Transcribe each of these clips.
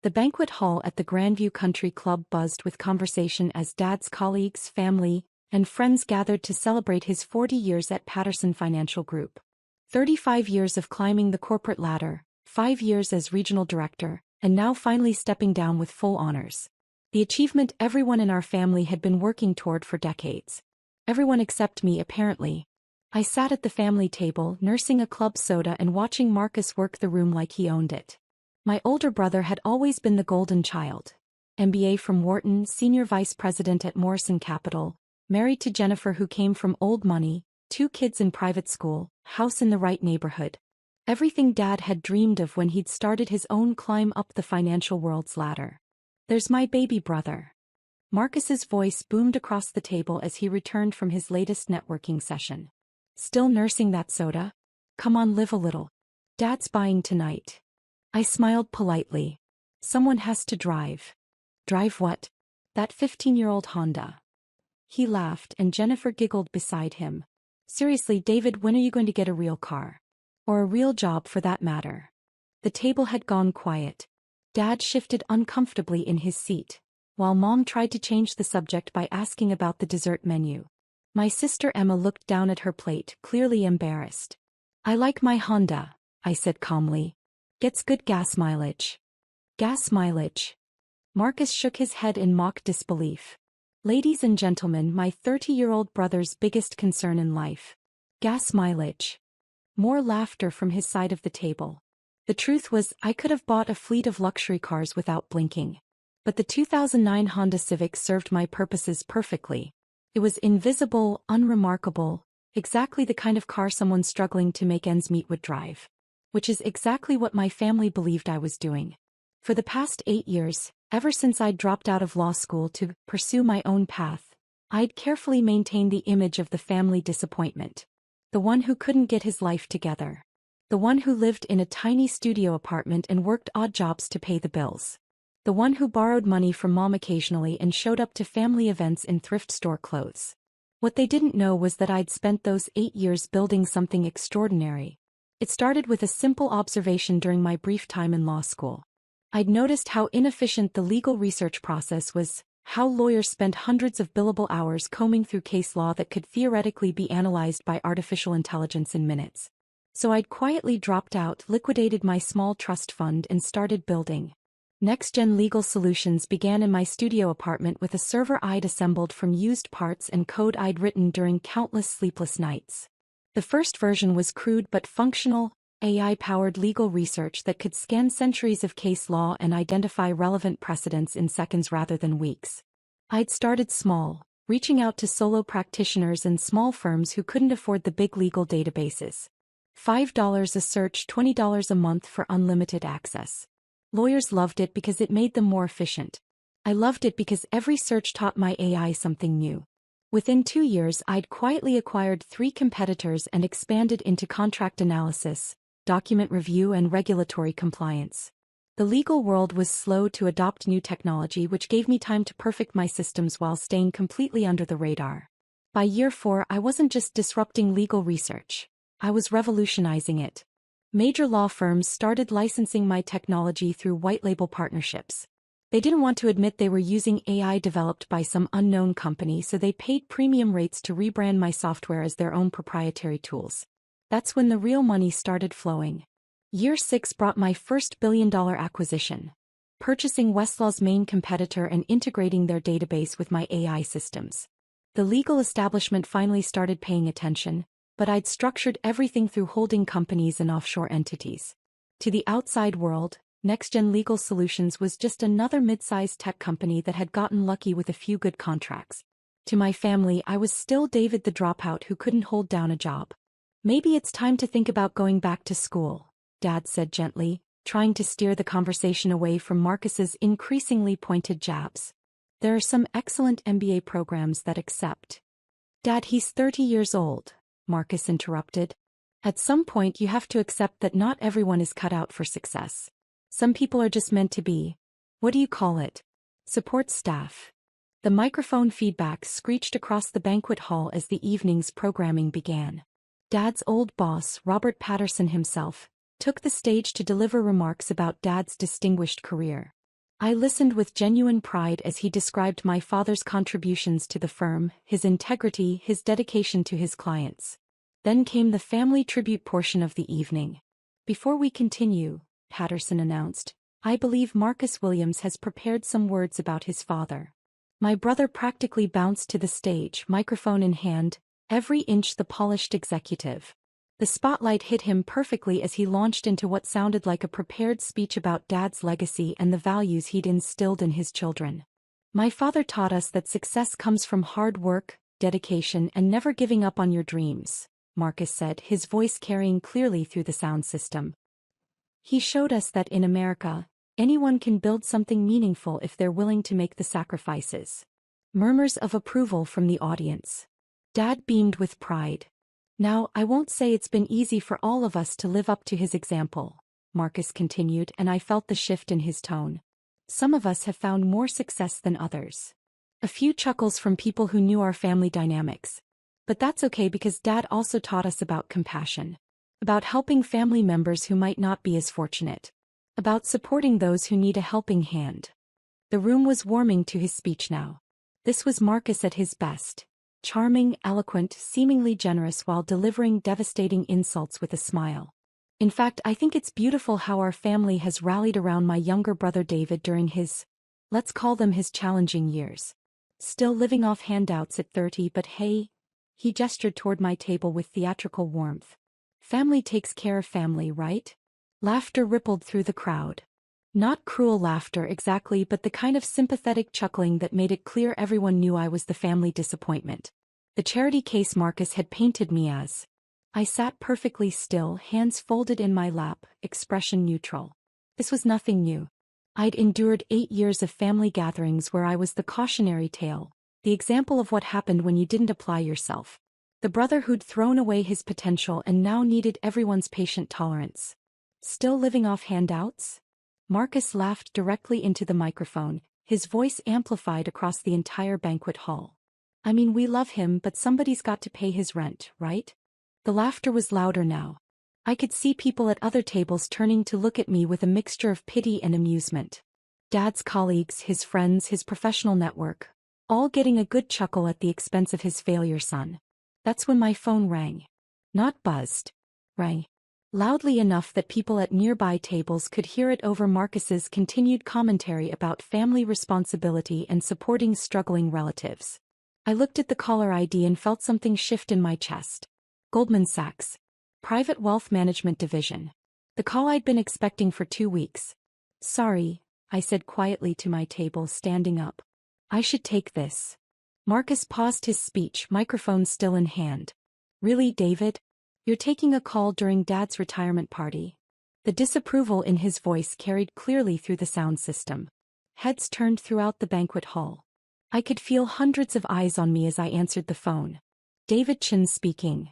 The banquet hall at the Grandview Country Club buzzed with conversation as Dad's colleagues, family, and friends gathered to celebrate his 40 years at Patterson Financial Group. 35 years of climbing the corporate ladder, 5 years as regional director, and now finally stepping down with full honors. The achievement everyone in our family had been working toward for decades. Everyone except me, apparently. I sat at the family table, nursing a club soda and watching Marcus work the room like he owned it. My older brother had always been the golden child. MBA from Wharton, senior vice president at Morrison Capital, married to Jennifer who came from old money, 2 kids in private school, house in the right neighborhood. Everything Dad had dreamed of when he'd started his own climb up the financial world's ladder. "There's my baby brother." Marcus's voice boomed across the table as he returned from his latest networking session. "Still nursing that soda? Come on, live a little. Dad's buying tonight." I smiled politely. "Someone has to drive." "Drive what?" "That 15-year-old Honda." He laughed and Jennifer giggled beside him. "Seriously, David, when are you going to get a real car? Or a real job for that matter?" The table had gone quiet. Dad shifted uncomfortably in his seat, while Mom tried to change the subject by asking about the dessert menu. My sister Emma looked down at her plate, clearly embarrassed. "I like my Honda," I said calmly. "Gets good gas mileage." "Gas mileage?" Marcus shook his head in mock disbelief. "Ladies and gentlemen, my 30-year-old brother's biggest concern in life. Gas mileage." More laughter from his side of the table. The truth was, I could have bought a fleet of luxury cars without blinking. But the 2009 Honda Civic served my purposes perfectly. It was invisible, unremarkable, exactly the kind of car someone struggling to make ends meet would drive. Which is exactly what my family believed I was doing. For the past 8 years, ever since I'd dropped out of law school to pursue my own path, I'd carefully maintained the image of the family disappointment. The one who couldn't get his life together. The one who lived in a tiny studio apartment and worked odd jobs to pay the bills. The one who borrowed money from Mom occasionally and showed up to family events in thrift store clothes. What they didn't know was that I'd spent those 8 years building something extraordinary. It started with a simple observation during my brief time in law school. I'd noticed how inefficient the legal research process was, how lawyers spent hundreds of billable hours combing through case law that could theoretically be analyzed by artificial intelligence in minutes. So I'd quietly dropped out, liquidated my small trust fund and started building. Next-gen legal solutions began in my studio apartment with a server I'd assembled from used parts and code I'd written during countless sleepless nights. The first version was crude but functional, AI-powered legal research that could scan centuries of case law and identify relevant precedents in seconds rather than weeks. I'd started small, reaching out to solo practitioners and small firms who couldn't afford the big legal databases. $5 a search, $20 a month for unlimited access. Lawyers loved it because it made them more efficient. I loved it because every search taught my AI something new. Within 2 years, I'd quietly acquired 3 competitors and expanded into contract analysis, document review, and regulatory compliance. The legal world was slow to adopt new technology, which gave me time to perfect my systems while staying completely under the radar. By year 4, I wasn't just disrupting legal research. I was revolutionizing it. Major law firms started licensing my technology through white-label partnerships. They didn't want to admit they were using AI developed by some unknown company, so they paid premium rates to rebrand my software as their own proprietary tools. That's when the real money started flowing. Year 6 brought my first billion-dollar acquisition. Purchasing Westlaw's main competitor and integrating their database with my AI systems. The legal establishment finally started paying attention, but I'd structured everything through holding companies and offshore entities. To the outside world, Next-Gen Legal Solutions was just another mid-sized tech company that had gotten lucky with a few good contracts. To my family, I was still David the dropout who couldn't hold down a job. "Maybe it's time to think about going back to school," Dad said gently, trying to steer the conversation away from Marcus's increasingly pointed jabs. "There are some excellent MBA programs that accept." "Dad, he's 30 years old," Marcus interrupted. "At some point you have to accept that not everyone is cut out for success. Some people are just meant to be, what do you call it? Support staff." The microphone feedback screeched across the banquet hall as the evening's programming began. Dad's old boss, Robert Patterson himself, took the stage to deliver remarks about Dad's distinguished career. I listened with genuine pride as he described my father's contributions to the firm, his integrity, his dedication to his clients. Then came the family tribute portion of the evening. Before we continue, Patterson announced, I believe Marcus Williams has prepared some words about his father. My brother practically bounced to the stage, microphone in hand, every inch the polished executive. The spotlight hit him perfectly as he launched into what sounded like a prepared speech about Dad's legacy and the values he'd instilled in his children. My father taught us that success comes from hard work, dedication, and never giving up on your dreams, Marcus said, his voice carrying clearly through the sound system. He showed us that in America, anyone can build something meaningful if they're willing to make the sacrifices. Murmurs of approval from the audience. Dad beamed with pride. Now, I won't say it's been easy for all of us to live up to his example, Marcus continued, and I felt the shift in his tone. Some of us have found more success than others. A few chuckles from people who knew our family dynamics. But that's okay because Dad also taught us about compassion. About helping family members who might not be as fortunate. About supporting those who need a helping hand. The room was warming to his speech now. This was Marcus at his best. Charming, eloquent, seemingly generous while delivering devastating insults with a smile. In fact, I think it's beautiful how our family has rallied around my younger brother David during his, let's call them his challenging years. Still living off handouts at 30, but hey, he gestured toward my table with theatrical warmth. Family takes care of family, right? Laughter rippled through the crowd. Not cruel laughter exactly, but the kind of sympathetic chuckling that made it clear everyone knew I was the family disappointment. The charity case Marcus had painted me as. I sat perfectly still, hands folded in my lap, expression neutral. This was nothing new. I'd endured 8 years of family gatherings where I was the cautionary tale, the example of what happened when you didn't apply yourself. The brother who'd thrown away his potential and now needed everyone's patient tolerance. Still living off handouts? Marcus laughed directly into the microphone, his voice amplified across the entire banquet hall. I mean, we love him, but somebody's got to pay his rent, right? The laughter was louder now. I could see people at other tables turning to look at me with a mixture of pity and amusement. Dad's colleagues, his friends, his professional network, all getting a good chuckle at the expense of his failure son. That's when my phone rang. Not buzzed. Rang. Loudly enough that people at nearby tables could hear it over Marcus's continued commentary about family responsibility and supporting struggling relatives. I looked at the caller ID and felt something shift in my chest. Goldman Sachs. Private Wealth Management Division. The call I'd been expecting for 2 weeks. Sorry, I said quietly to my table, standing up. I should take this. Marcus paused his speech, microphone still in hand. Really, David? You're taking a call during Dad's retirement party? The disapproval in his voice carried clearly through the sound system. Heads turned throughout the banquet hall. I could feel hundreds of eyes on me as I answered the phone. David Chin speaking.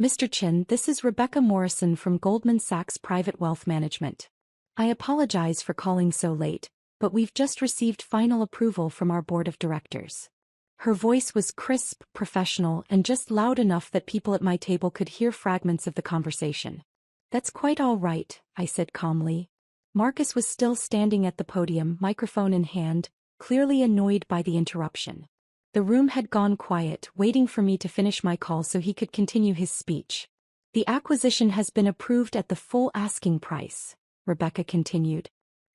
Mr. Chin, this is Rebecca Morrison from Goldman Sachs Private Wealth Management. I apologize for calling so late, but we've just received final approval from our board of directors. Her voice was crisp, professional, and just loud enough that people at my table could hear fragments of the conversation. That's quite all right, I said calmly. Marcus was still standing at the podium, microphone in hand, clearly annoyed by the interruption. The room had gone quiet, waiting for me to finish my call so he could continue his speech. The acquisition has been approved at the full asking price, Rebecca continued.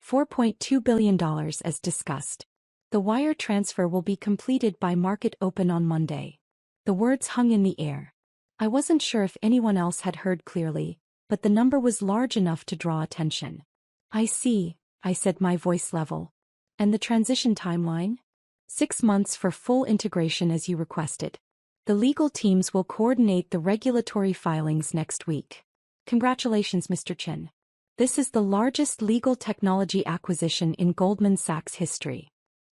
$4.2 billion as discussed. The wire transfer will be completed by market open on Monday. The words hung in the air. I wasn't sure if anyone else had heard clearly, but the number was large enough to draw attention. I see, I said, my voice level. And the transition timeline? 6 months for full integration as you requested. The legal teams will coordinate the regulatory filings next week. Congratulations, Mr. Chin. This is the largest legal technology acquisition in Goldman Sachs history.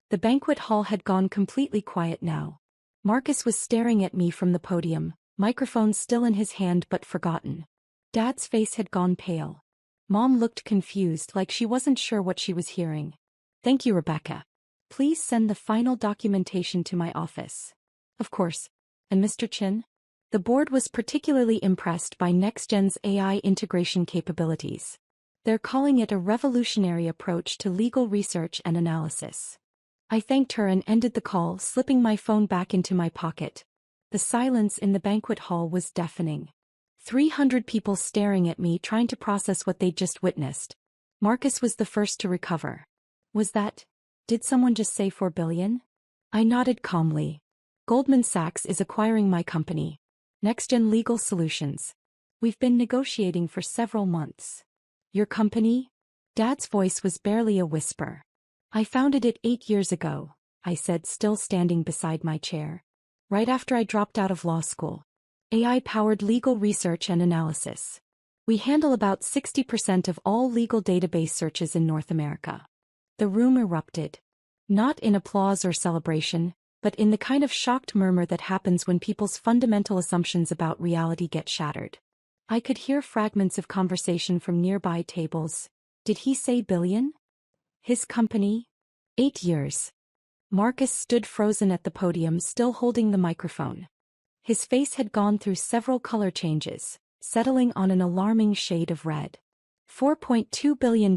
The banquet hall had gone completely quiet now. Marcus was staring at me from the podium, microphone still in his hand but forgotten. Dad's face had gone pale. Mom looked confused, like she wasn't sure what she was hearing. Thank you, Rebecca. Please send the final documentation to my office. Of course. And Mr. Chin? The board was particularly impressed by NextGen's AI integration capabilities. They're calling it a revolutionary approach to legal research and analysis. I thanked her and ended the call, slipping my phone back into my pocket. The silence in the banquet hall was deafening. 300 people staring at me, trying to process what they'd just witnessed. Marcus was the first to recover. Did someone just say 4 billion? I nodded calmly. Goldman Sachs is acquiring my company. NextGen Legal Solutions. We've been negotiating for several months. Your company? Dad's voice was barely a whisper. I founded it 8 years ago, I said, still standing beside my chair. Right after I dropped out of law school. AI-powered legal research and analysis. We handle about 60% of all legal database searches in North America. The room erupted. Not in applause or celebration, but in the kind of shocked murmur that happens when people's fundamental assumptions about reality get shattered. I could hear fragments of conversation from nearby tables. Did he say billion? His company? 8 years. Marcus stood frozen at the podium, still holding the microphone. His face had gone through several color changes, settling on an alarming shade of red. $4.2 billion,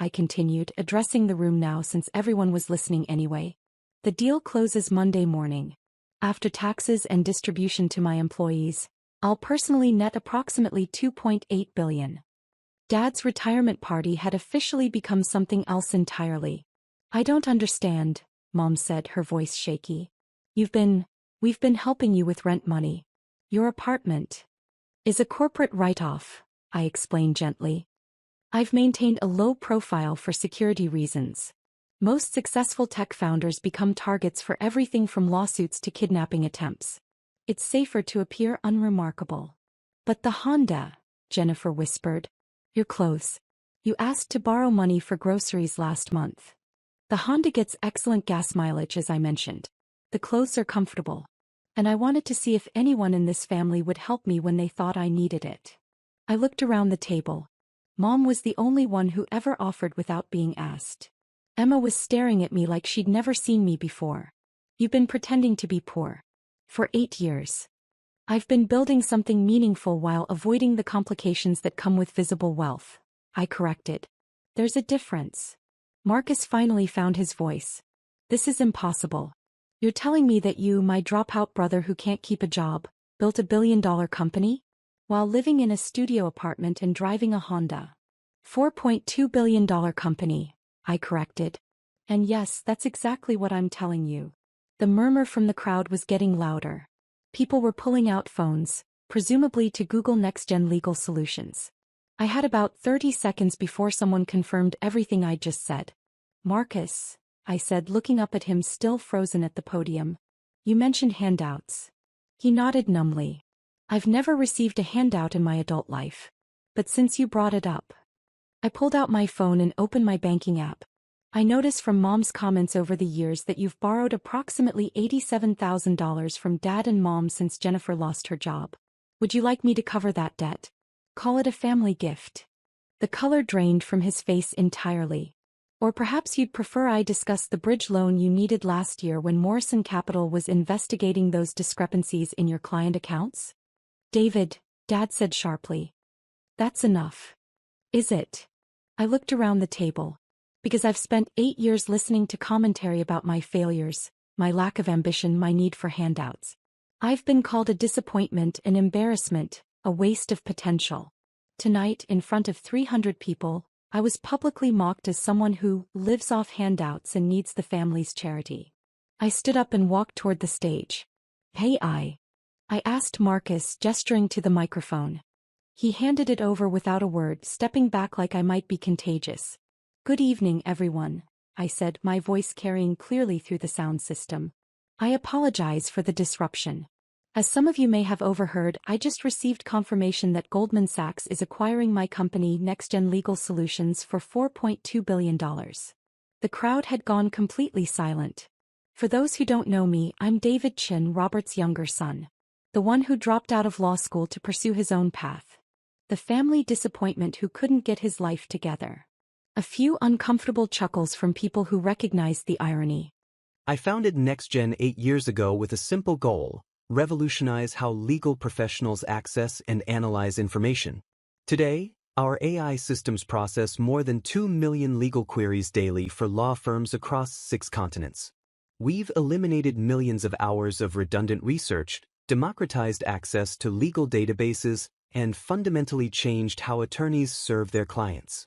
I continued, addressing the room now since everyone was listening anyway. The deal closes Monday morning. After taxes and distribution to my employees, I'll personally net approximately $2.8 billion. Dad's retirement party had officially become something else entirely. I don't understand, Mom said, her voice shaky. We've been helping you with rent money. Your apartment is a corporate write-off, I explained gently. I've maintained a low profile for security reasons. Most successful tech founders become targets for everything from lawsuits to kidnapping attempts. It's safer to appear unremarkable. But the Honda, Jennifer whispered. Your clothes. You asked to borrow money for groceries last month. The Honda gets excellent gas mileage, as I mentioned. The clothes are comfortable. And I wanted to see if anyone in this family would help me when they thought I needed it. I looked around the table. Mom was the only one who ever offered without being asked. Emma was staring at me like she'd never seen me before. You've been pretending to be poor. For 8 years. I've been building something meaningful while avoiding the complications that come with visible wealth, I corrected. There's a difference. Marcus finally found his voice. This is impossible. You're telling me that you, my dropout brother who can't keep a job, built $1 billion company? While living in a studio apartment and driving a Honda. $4.2 billion company, I corrected. And yes, that's exactly what I'm telling you. The murmur from the crowd was getting louder. People were pulling out phones, presumably to Google NextGen Legal Solutions. I had about 30 seconds before someone confirmed everything I'd just said. Marcus, I said, looking up at him still frozen at the podium. You mentioned handouts. He nodded numbly. I've never received a handout in my adult life. But since you brought it up. I pulled out my phone and opened my banking app. I noticed from Mom's comments over the years that you've borrowed approximately $87,000 from Dad and Mom since Jennifer lost her job. Would you like me to cover that debt? Call it a family gift. The color drained from his face entirely. Or perhaps you'd prefer I discuss the bridge loan you needed last year when Morrison Capital was investigating those discrepancies in your client accounts? David, Dad said sharply. That's enough. Is it? I looked around the table. Because I've spent 8 years listening to commentary about my failures, my lack of ambition, my need for handouts. I've been called a disappointment, an embarrassment, a waste of potential. Tonight, in front of 300 people, I was publicly mocked as someone who lives off handouts and needs the family's charity. I stood up and walked toward the stage. Hey, I asked Marcus, gesturing to the microphone. He handed it over without a word, stepping back like I might be contagious. Good evening, everyone, I said, my voice carrying clearly through the sound system. I apologize for the disruption. As some of you may have overheard, I just received confirmation that Goldman Sachs is acquiring my company, NextGen Legal Solutions, for $4.2 billion. The crowd had gone completely silent. For those who don't know me, I'm David Chin, Robert's younger son. The one who dropped out of law school to pursue his own path. The family disappointment who couldn't get his life together. A few uncomfortable chuckles from people who recognized the irony. I founded NextGen 8 years ago with a simple goal: revolutionize how legal professionals access and analyze information. Today, Our AI systems process more than 2 million legal queries daily for law firms across 6 continents. We've eliminated millions of hours of redundant research, democratized access to legal databases, and fundamentally changed how attorneys serve their clients.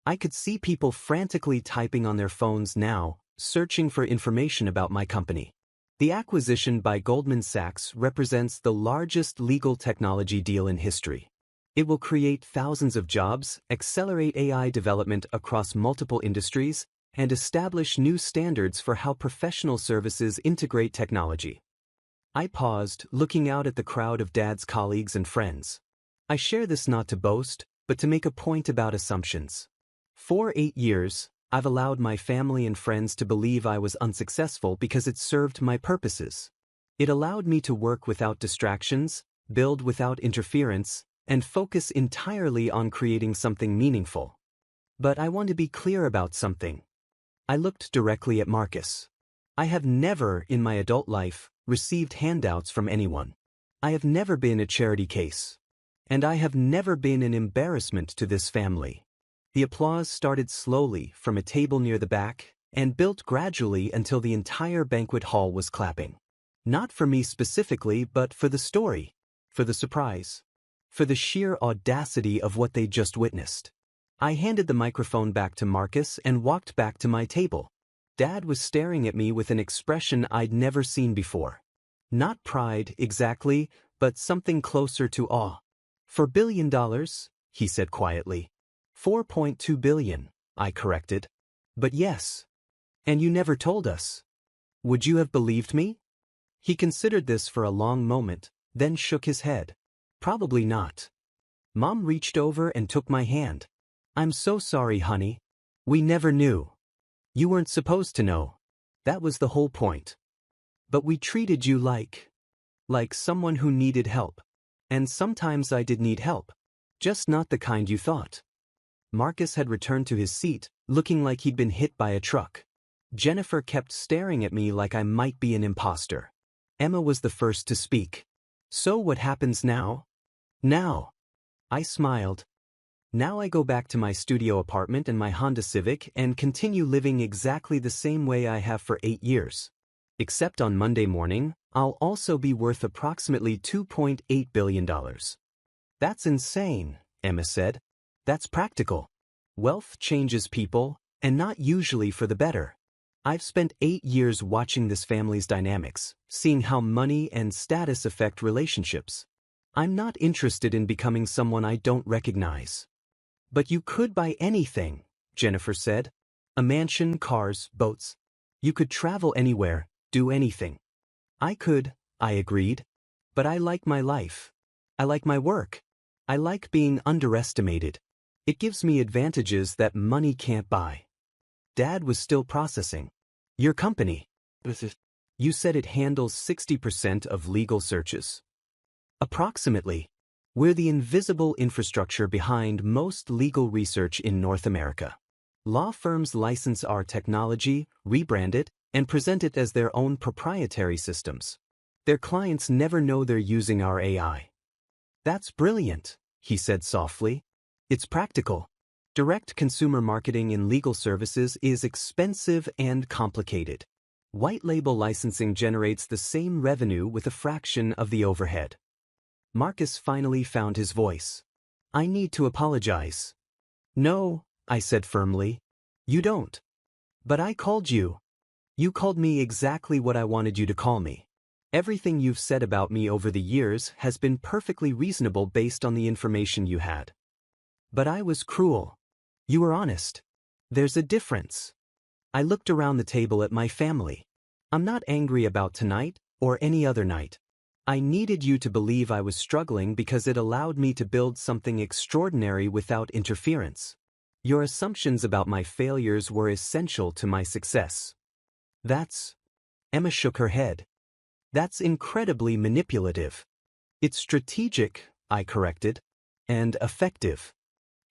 I could see people frantically typing on their phones now, searching for information about my company. The acquisition by Goldman Sachs represents the largest legal technology deal in history. It will create thousands of jobs, accelerate AI development across multiple industries, and establish new standards for how professional services integrate technology. I paused, looking out at the crowd of Dad's colleagues and friends. I share this not to boast, but to make a point about assumptions. For 8 years, I've allowed my family and friends to believe I was unsuccessful because it served my purposes. It allowed me to work without distractions, build without interference, and focus entirely on creating something meaningful. But I want to be clear about something. I looked directly at Marcus. I have never, in my adult life, received handouts from anyone. I have never been a charity case. And I have never been an embarrassment to this family. The applause started slowly from a table near the back and built gradually until the entire banquet hall was clapping. Not for me specifically, but for the story, for the surprise, for the sheer audacity of what they just witnessed. I handed the microphone back to Marcus and walked back to my table. Dad was staring at me with an expression I'd never seen before. Not pride, exactly, but something closer to awe. $4 billion, he said quietly. 4.2 billion, I corrected. But yes. And you never told us. Would you have believed me? He considered this for a long moment, then shook his head. Probably not. Mom reached over and took my hand. I'm so sorry, honey. We never knew. You weren't supposed to know. That was the whole point. But we treated you like someone who needed help. And sometimes I did need help. Just not the kind you thought. Marcus had returned to his seat, looking like he'd been hit by a truck. Jennifer kept staring at me like I might be an imposter. Emma was the first to speak. So what happens now? Now. I smiled. Now I go back to my studio apartment and my Honda Civic and continue living exactly the same way I have for 8 years. Except on Monday morning, I'll also be worth approximately $2.8 billion. That's insane, Emma said. That's practical. Wealth changes people, and not usually for the better. I've spent 8 years watching this family's dynamics, seeing how money and status affect relationships. I'm not interested in becoming someone I don't recognize. But you could buy anything, Jennifer said. A mansion, cars, boats. You could travel anywhere, do anything. I could, I agreed. But I like my life. I like my work. I like being underestimated. It gives me advantages that money can't buy. Dad was still processing. Your company. You said it handles 60% of legal searches. Approximately. We're the invisible infrastructure behind most legal research in North America. Law firms license our technology, rebrand it, and present it as their own proprietary systems. Their clients never know they're using our AI. That's brilliant, he said softly. It's practical. Direct consumer marketing in legal services is expensive and complicated. White label licensing generates the same revenue with a fraction of the overhead. Marcus finally found his voice. I need to apologize. No, I said firmly. You don't. But I called you. You called me exactly what I wanted you to call me. Everything you've said about me over the years has been perfectly reasonable based on the information you had. But I was cruel. You were honest. There's a difference. I looked around the table at my family. I'm not angry about tonight or any other night. I needed you to believe I was struggling because it allowed me to build something extraordinary without interference. Your assumptions about my failures were essential to my success. Emma shook her head. That's incredibly manipulative. It's strategic, I corrected, and effective.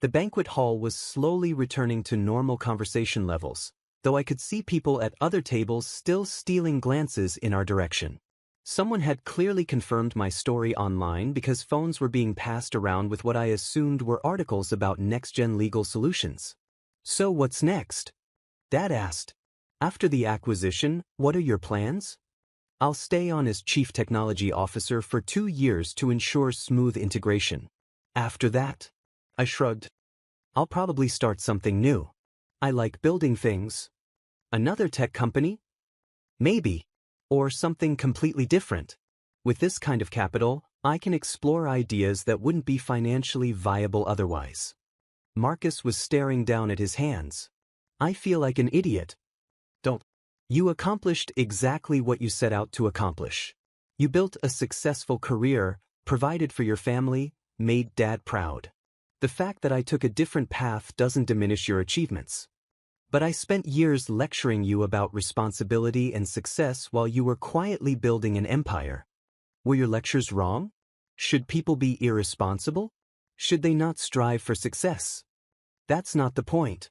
The banquet hall was slowly returning to normal conversation levels, though I could see people at other tables still stealing glances in our direction. Someone had clearly confirmed my story online because phones were being passed around with what I assumed were articles about next-gen legal solutions. So what's next? Dad asked. After the acquisition, what are your plans? I'll stay on as Chief Technology Officer for 2 years to ensure smooth integration. After that, I shrugged. I'll probably start something new. I like building things. Another tech company? Maybe. Or something completely different. With this kind of capital, I can explore ideas that wouldn't be financially viable otherwise. Marcus was staring down at his hands. I feel like an idiot. Don't. You accomplished exactly what you set out to accomplish. You built a successful career, provided for your family, made Dad proud. The fact that I took a different path doesn't diminish your achievements. But I spent years lecturing you about responsibility and success while you were quietly building an empire. Were your lectures wrong? Should people be irresponsible? Should they not strive for success? That's not the point.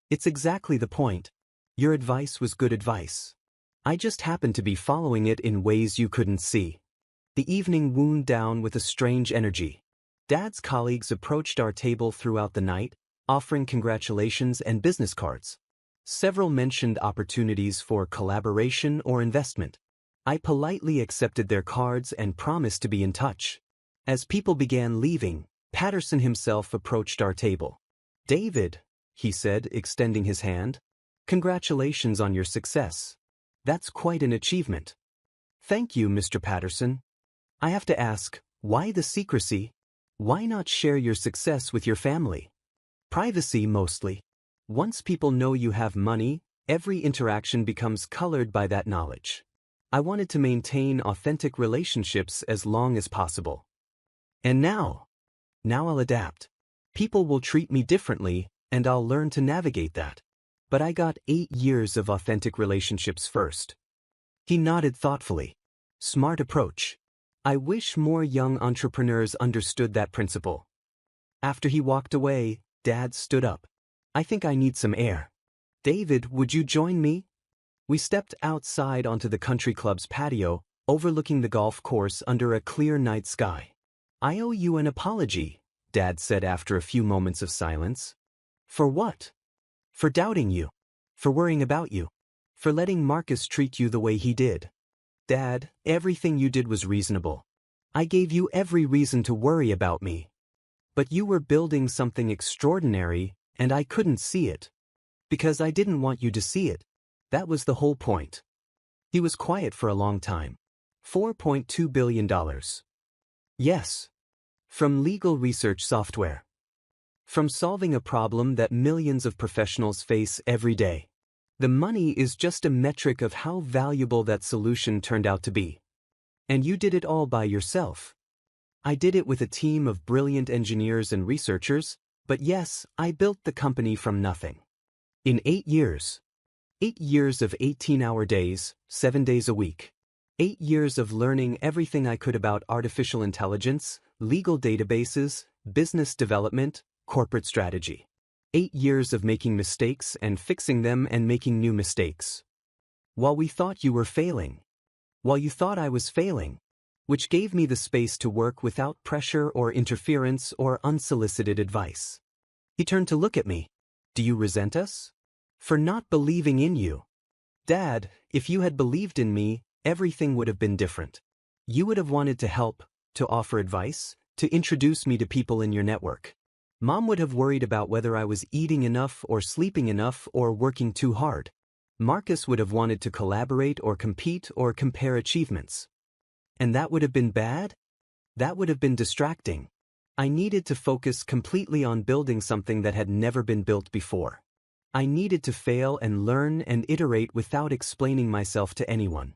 It's exactly the point. Your advice was good advice. I just happened to be following it in ways you couldn't see. The evening wound down with a strange energy. Dad's colleagues approached our table throughout the night, offering congratulations and business cards. Several mentioned opportunities for collaboration or investment. I politely accepted their cards and promised to be in touch. As people began leaving, Patterson himself approached our table. David, he said, extending his hand. Congratulations on your success. That's quite an achievement. Thank you, Mr. Patterson. I have to ask, why the secrecy? Why not share your success with your family? Privacy mostly. Once people know you have money, every interaction becomes colored by that knowledge. I wanted to maintain authentic relationships as long as possible. And now I'll adapt. People will treat me differently, and I'll learn to navigate that. But I got 8 years of authentic relationships first. He nodded thoughtfully. Smart approach. I wish more young entrepreneurs understood that principle. After he walked away, Dad stood up. I think I need some air. David, would you join me? We stepped outside onto the country club's patio, overlooking the golf course under a clear night sky. I owe you an apology, Dad said after a few moments of silence. For what? For doubting you. For worrying about you. For letting Marcus treat you the way he did. Dad, everything you did was reasonable. I gave you every reason to worry about me. But you were building something extraordinary, and I couldn't see it. Because I didn't want you to see it. That was the whole point. He was quiet for a long time. $4.2 billion. Yes. From legal research software. From solving a problem that millions of professionals face every day. The money is just a metric of how valuable that solution turned out to be. And you did it all by yourself. I did it with a team of brilliant engineers and researchers, but yes, I built the company from nothing. In 8 years. 8 years of 18-hour days, 7 days a week. 8 years of learning everything I could about artificial intelligence, legal databases, business development, corporate strategy. 8 years of making mistakes and fixing them and making new mistakes. While we thought you were failing. While you thought I was failing. Which gave me the space to work without pressure or interference or unsolicited advice. He turned to look at me. Do you resent us? For not believing in you. Dad, if you had believed in me, everything would have been different. You would have wanted to help, to offer advice, to introduce me to people in your network. Mom would have worried about whether I was eating enough or sleeping enough or working too hard. Marcus would have wanted to collaborate or compete or compare achievements. And that would have been bad? That would have been distracting. I needed to focus completely on building something that had never been built before. I needed to fail and learn and iterate without explaining myself to anyone.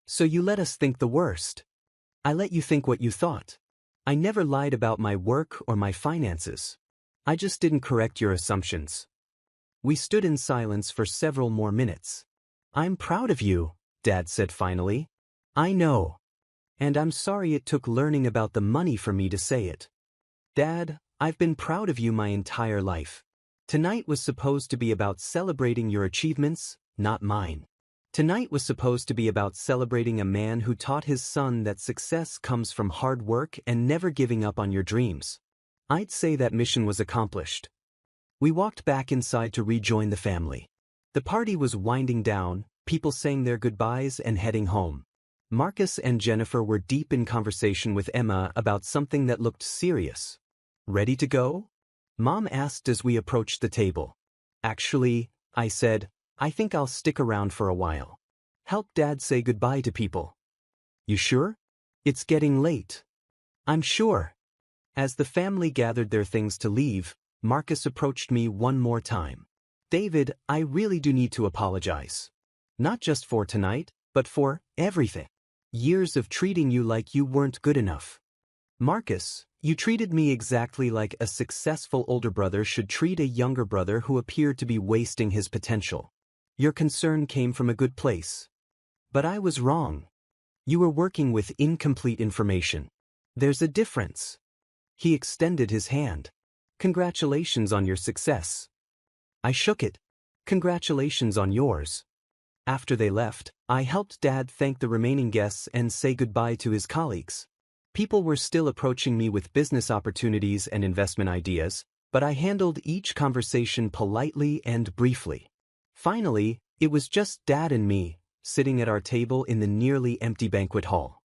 So you let us think the worst. I let you think what you thought. I never lied about my work or my finances. I just didn't correct your assumptions. We stood in silence for several more minutes. I'm proud of you, Dad said finally. I know. And I'm sorry it took learning about the money for me to say it. Dad, I've been proud of you my entire life. Tonight was supposed to be about celebrating your achievements, not mine. Tonight was supposed to be about celebrating a man who taught his son that success comes from hard work and never giving up on your dreams. I'd say that mission was accomplished. We walked back inside to rejoin the family. The party was winding down, people saying their goodbyes and heading home. Marcus and Jennifer were deep in conversation with Emma about something that looked serious. "Ready to go?" Mom asked as we approached the table. "Actually," I said, "I think I'll stick around for a while. Help Dad say goodbye to people." "You sure? It's getting late." "I'm sure." As the family gathered their things to leave, Marcus approached me one more time. "David, I really do need to apologize. Not just for tonight, but for everything. Years of treating you like you weren't good enough. Marcus, you treated me exactly like a successful older brother should treat a younger brother who appeared to be wasting his potential. Your concern came from a good place. But I was wrong. You were working with incomplete information. There's a difference." He extended his hand. "Congratulations on your success." I shook it. "Congratulations on yours." After they left, I helped Dad thank the remaining guests and say goodbye to his colleagues. People were still approaching me with business opportunities and investment ideas, but I handled each conversation politely and briefly. Finally, it was just Dad and me, sitting at our table in the nearly empty banquet hall.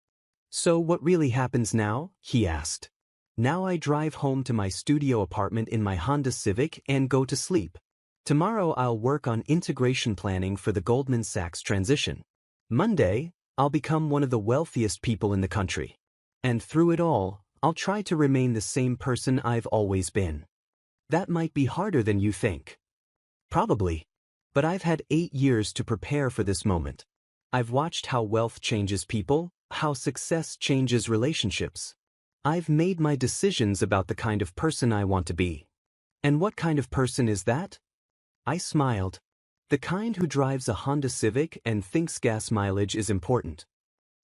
"So what really happens now?" he asked. "Now I drive home to my studio apartment in my Honda Civic and go to sleep. Tomorrow I'll work on integration planning for the Goldman Sachs transition. Monday, I'll become one of the wealthiest people in the country. And through it all, I'll try to remain the same person I've always been." That might be harder than you think. Probably. But I've had 8 years to prepare for this moment. I've watched how wealth changes people, how success changes relationships. I've made my decisions about the kind of person I want to be. And what kind of person is that? I smiled. The kind who drives a Honda Civic and thinks gas mileage is important.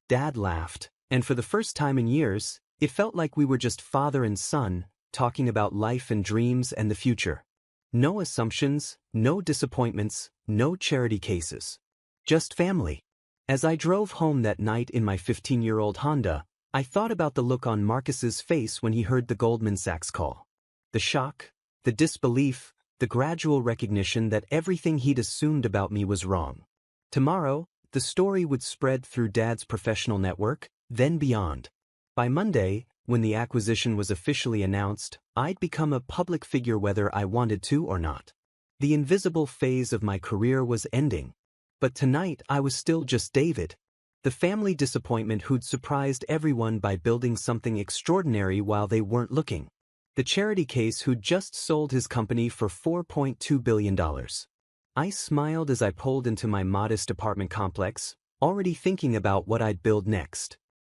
Dad laughed, and for the first time in years, it felt like we were just father and son, talking about life and dreams and the future. No assumptions, no disappointments, no charity cases. Just family. As I drove home that night in my 15-year-old Honda, I thought about the look on Marcus's face when he heard the Goldman Sachs call. The shock, the disbelief, the gradual recognition that everything he'd assumed about me was wrong. Tomorrow, the story would spread through Dad's professional network, then beyond. By Monday, when the acquisition was officially announced, I'd become a public figure whether I wanted to or not. The invisible phase of my career was ending. But tonight I was still just David, the family disappointment who'd surprised everyone by building something extraordinary while they weren't looking. The charity case who'd just sold his company for $4.2 billion. I smiled as I pulled into my modest apartment complex, already thinking about what I'd build next.